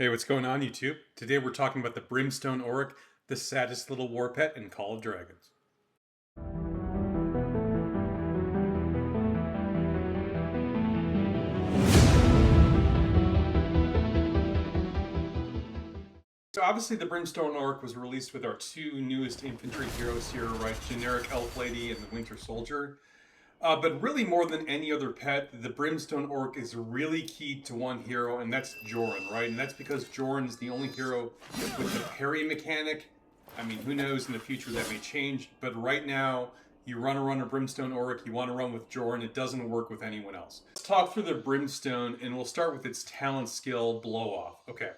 Hey, what's going on, YouTube? Today we're talking about the Brimstone Orc, the saddest little war pet in Call of Dragons. So obviously the Brimstone Orc was released with our two newest infantry heroes here, right? Generic Elf Lady and the Winter Soldier. But really more than any other pet, the Brimstone Orc is really key to one hero, and that's Joran, right? And that's because Joran is the only hero with the parry mechanic. I mean, who knows in the future that may change, but right now, you run a Brimstone Orc, you want to run with Joran, it doesn't work with anyone else. Let's talk through the Brimstone, and we'll start with its talent skill, Blow Off. Okay,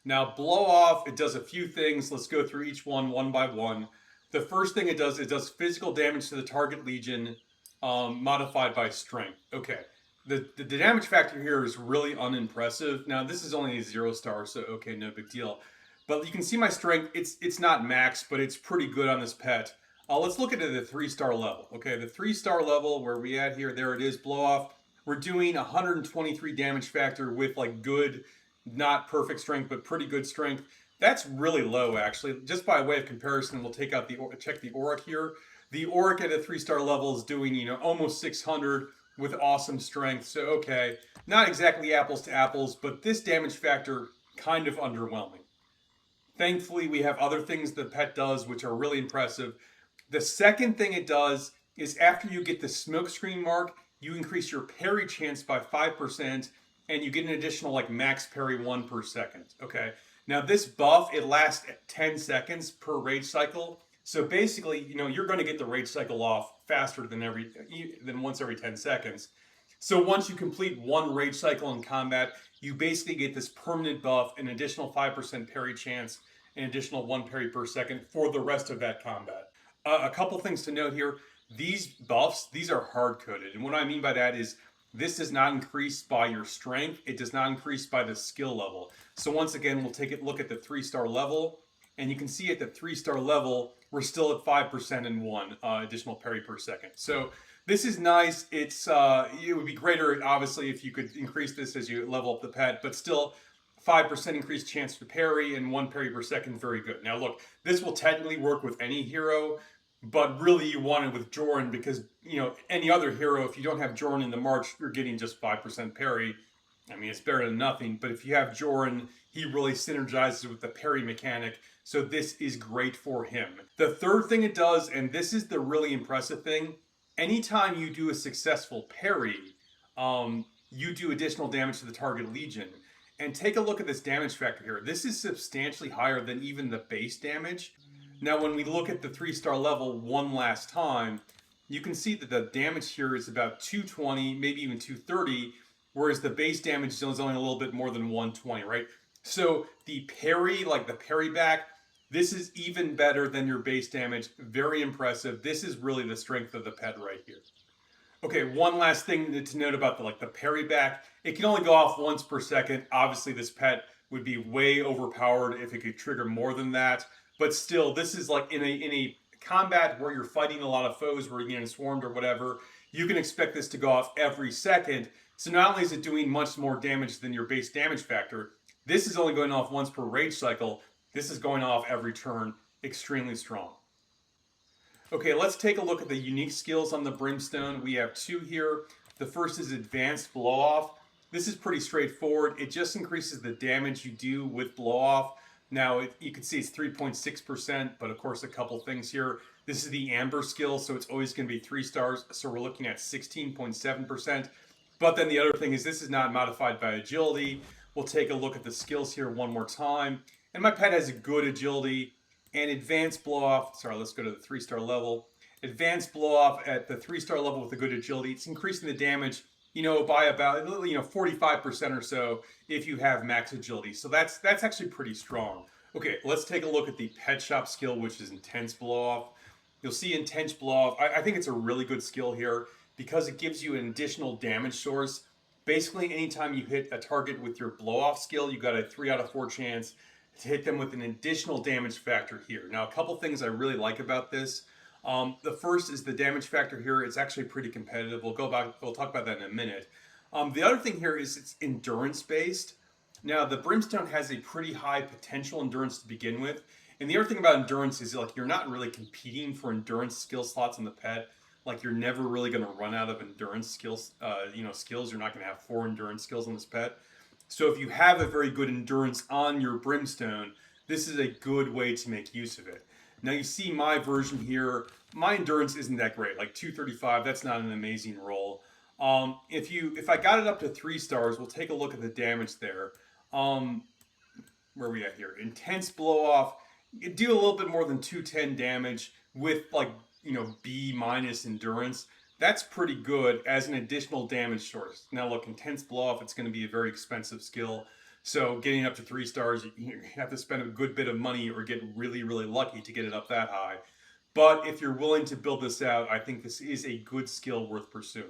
now Blow Off, it does a few things. Let's go through each one by one. The first thing it does physical damage to the target legion, modified by strength. Okay. The damage factor here is really unimpressive. Now, this is only a 0-star, so okay, no big deal. But you can see my strength. It's not max, but it's pretty good on this pet. Let's look at the 3-star level. Okay, the 3-star level, where we at here, there it is, Blow Off. We're doing 123 damage factor with like good, not perfect strength, but pretty good strength. That's really low, actually. Just by way of comparison, we'll take out check the Auric here. The Auric at a 3-star level is doing, almost 600 with awesome strength. So, okay, not exactly apples to apples, but this damage factor kind of underwhelming. Thankfully, we have other things the pet does which are really impressive. The second thing it does is after you get the smokescreen mark, you increase your parry chance by 5%, and you get an additional like max parry 1 per second. Okay. Now this buff, it lasts 10 seconds per rage cycle. So basically, you're going to get the rage cycle off faster than once every 10 seconds. So once you complete one rage cycle in combat, you basically get this permanent buff, an additional 5% parry chance, an additional 1 parry per second for the rest of that combat. A couple things to note here. These buffs, these are hard-coded. And what I mean by that is this does not increase by your strength. It does not increase by the skill level. So once again, we'll take a look at the 3-star level. And you can see at the 3-star level, we're still at 5% and 1 additional parry per second. So this is nice. It would be greater, obviously, if you could increase this as you level up the pet, but still 5% increased chance to parry and 1 parry per second, very good. Now look, this will technically work with any hero, but really you want it with Joran because, any other hero, if you don't have Joran in the march, you're getting just 5% parry. I mean, it's better than nothing, but if you have Joran, he really synergizes with the parry mechanic, so this is great for him. The third thing it does, and this is the really impressive thing, anytime you do a successful parry, you do additional damage to the target legion. And take a look at this damage factor here. This is substantially higher than even the base damage. Now, when we look at the 3-star level one last time, you can see that the damage here is about 220, maybe even 230, whereas the base damage is only a little bit more than 120, right? So the parry, like the parry back, this is even better than your base damage. Very impressive. This is really the strength of the pet right here. Okay, one last thing to note about the parry back. It can only go off once per second. Obviously, this pet would be way overpowered if it could trigger more than that. But still, this is like in a combat where you're fighting a lot of foes, where you're getting swarmed or whatever, you can expect this to go off every second. So not only is it doing much more damage than your base damage factor, this is only going off once per rage cycle. This is going off every turn. Extremely strong. Okay, let's take a look at the unique skills on the Brimstone. We have two here. The first is Advanced Blow Off. This is pretty straightforward. It just increases the damage you do with Blow Off. Now, you can see it's 3.6%, but of course a couple things here. This is the Amber skill, so it's always going to be 3 stars, so we're looking at 16.7%. But then the other thing is this is not modified by agility. We'll take a look at the skills here one more time. And my pet has a good agility. And Advanced Blow Off, sorry, let's go to the 3-star level. Advanced Blow Off at the 3-star level with a good agility, it's increasing the damage, by about, 45% or so if you have max agility. So that's actually pretty strong. Okay, let's take a look at the Pet Shop skill, which is Intense Blow Off. You'll see Intense Blow Off. I think it's a really good skill here because it gives you an additional damage source. Basically, anytime you hit a target with your Blow Off skill, you got a 3 out of 4 chance to hit them with an additional damage factor here. Now, a couple things I really like about this. The first is the damage factor here. It's actually pretty competitive. We'll talk about that in a minute. The other thing here is it's endurance based. Now, the Brimstone has a pretty high potential endurance to begin with. And the other thing about endurance is like you're not really competing for endurance skill slots in the pet. Like you're never really going to run out of endurance skills. Skills. You're not going to have four endurance skills on this pet. So if you have a very good endurance on your Brimstone, this is a good way to make use of it. Now you see my version here. My endurance isn't that great. Like 235, that's not an amazing roll. If I got it up to 3 stars, we'll take a look at the damage there. Um, where are we at here? Intense blow off. You do a little bit more than 210 damage with like B minus endurance. That's pretty good as an additional damage source. Now look, intense blow off. It's going to be a very expensive skill. So getting up to 3 stars, you have to spend a good bit of money or get really really lucky to get it up that high. But if you're willing to build this out, I think this is a good skill worth pursuing.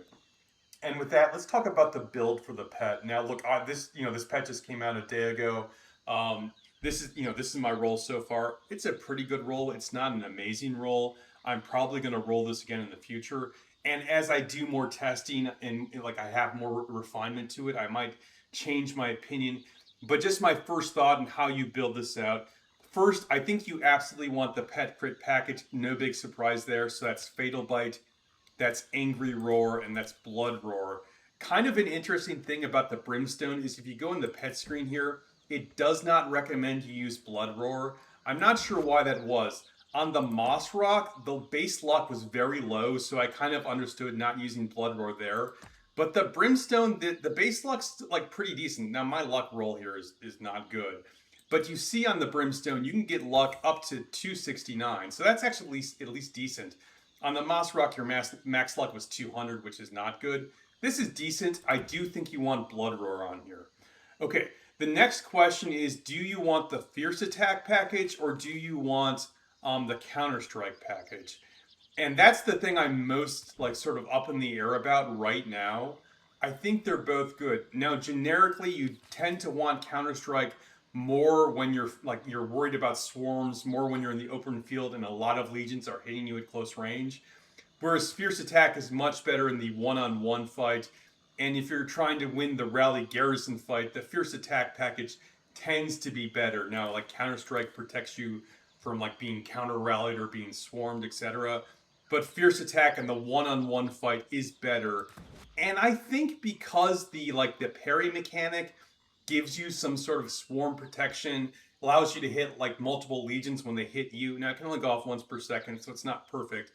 And with that, let's talk about the build for the pet. Now, look, this pet just came out a day ago. Um, this is my roll so far. It's a pretty good roll. It's not an amazing roll. I'm probably going to roll this again in the future. And as I do more testing and like I have more refinement to it, I might change my opinion. But just my first thought on how you build this out. First, I think you absolutely want the pet crit package. No big surprise there. So that's Fatal Bite, that's Angry Roar, and that's Blood Roar. Kind of an interesting thing about the Brimstone is if you go in the pet screen here, it does not recommend you use Blood Roar. I'm not sure why that was. On the Moss Rock, the base luck was very low, so I kind of understood not using Blood Roar there. But the Brimstone, the base luck's like pretty decent. Now my luck roll here is not good. But you see on the Brimstone, you can get luck up to 269. So that's actually at least decent. On the Moss Rock, your max luck was 200, which is not good. This is decent. I do think you want Blood Roar on here. Okay, the next question is, do you want the Fierce Attack package or do you want the Counter Strike package? And that's the thing I'm most like sort of up in the air about right now. I think they're both good. Now, generically, you tend to want Counter Strike more when you're worried about swarms, more when you're in the open field and a lot of legions are hitting you at close range. Whereas Fierce Attack is much better in the one-on-one fight. And if you're trying to win the Rally Garrison fight, the Fierce Attack package tends to be better. Now, like Counter Strike protects you from like being counter rallied or being swarmed, etc. But Fierce Attack and the one-on-one fight is better. And I think because the parry mechanic gives you some sort of swarm protection, allows you to hit like multiple legions when they hit you. Now it can only go off once per second, so it's not perfect.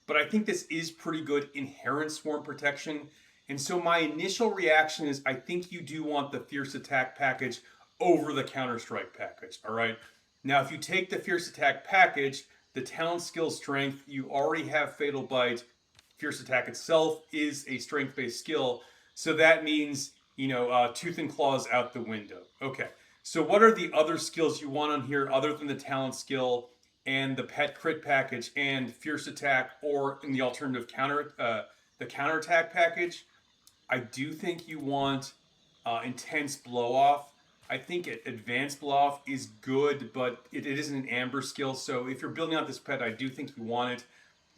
But I think this is pretty good inherent swarm protection. And so my initial reaction is I think you do want the Fierce Attack package over the Counter Strike package. All right. Now, if you take the Fierce Attack package, the talent skill strength, you already have Fatal Bite. Fierce Attack itself is a strength based skill. So that means, Tooth and Claw is out the window. Okay. So what are the other skills you want on here other than the talent skill and the pet crit package and Fierce Attack, or in the alternative the counterattack package? I do think you want intense blow off. I think advanced blow off is good, but it isn't an amber skill. So if you're building out this pet, I do think you want it.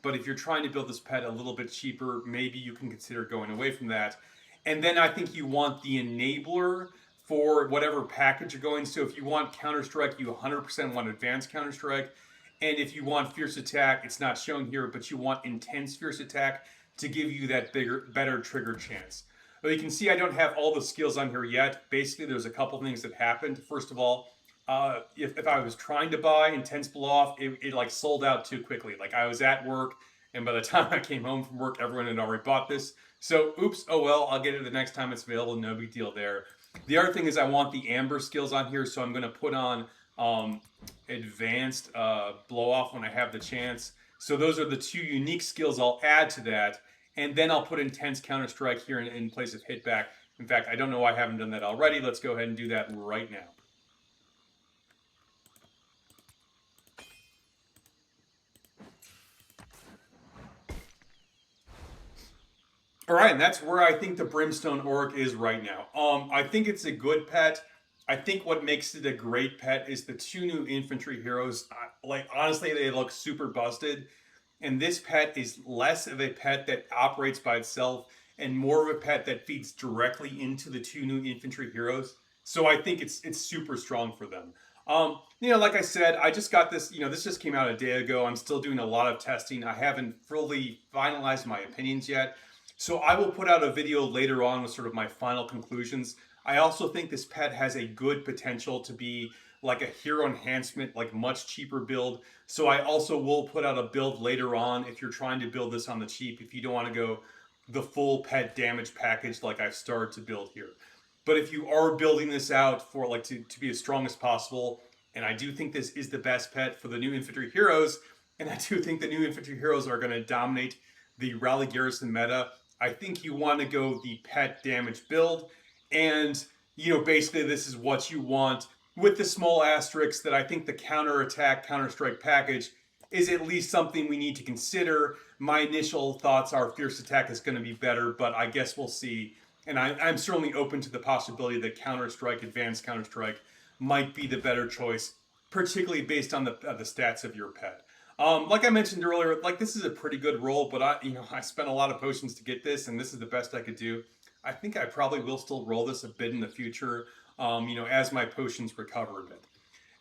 But if you're trying to build this pet a little bit cheaper, maybe you can consider going away from that. And then I think you want the enabler for whatever package you're going. So if you want Counter Strike, you 100% want Advanced Counter Strike. And if you want Fierce Attack, it's not shown here, but you want Intense Fierce Attack to give you that better trigger chance. Well, you can see I don't have all the skills on here yet. Basically, there's a couple things that happened. First of all, if I was trying to buy Intense Blow Off, it like sold out too quickly. Like I was at work, and by the time I came home from work, everyone had already bought this. So, oops, oh well, I'll get it the next time it's available. No big deal there. The other thing is I want the Amber skills on here, so I'm going to put on Advanced Blow Off when I have the chance. So those are the two unique skills I'll add to that. And then I'll put Intense Counter Strike here in place of Hit Back. In fact, I don't know why I haven't done that already. Let's go ahead and do that right now. All right, and that's where I think the Brimstone Orc is right now. I think it's a good pet. I think what makes it a great pet is the two new infantry heroes. Like honestly, they look super busted. And this pet is less of a pet that operates by itself and more of a pet that feeds directly into the two new infantry heroes. So I think it's super strong for them. Like I said, I just got this. This just came out a day ago. I'm still doing a lot of testing. I haven't fully finalized my opinions yet. So I will put out a video later on with sort of my final conclusions. I also think this pet has a good potential to be like a hero enhancement, like much cheaper build. So I also will put out a build later on if you're trying to build this on the cheap, if you don't want to go the full pet damage package like I've started to build here. But if you are building this out for like to be as strong as possible, and I do think this is the best pet for the new infantry heroes, and I do think the new infantry heroes are going to dominate the rally garrison meta. I think you want to go the pet damage build, and basically this is what you want with the small asterisks that I think the counter attack, counter strike package is at least something we need to consider. My initial thoughts are fierce attack is going to be better, but I guess we'll see. And I'm certainly open to the possibility that counter strike, advanced counter strike, might be the better choice, particularly based on the stats of your pet. Like I mentioned earlier, like this is a pretty good roll, but I spent a lot of potions to get this, and this is the best I could do. I think I probably will still roll this a bit in the future, as my potions recover a bit.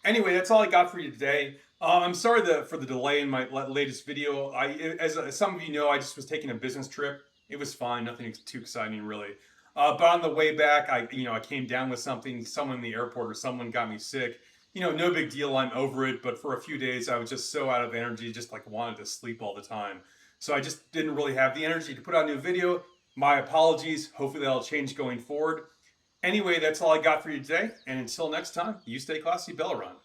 Anyway, that's all I got for you today. I'm sorry for the delay in my latest video. As some of you know, I just was taking a business trip. It was fine, nothing too exciting really. But on the way back, I came down with something. Someone in the airport or someone got me sick. No big deal. I'm over it. But for a few days, I was just so out of energy, just like wanted to sleep all the time. So I just didn't really have the energy to put out a new video. My apologies. Hopefully that'll change going forward. Anyway, that's all I got for you today. And until next time, you stay classy, Belleron.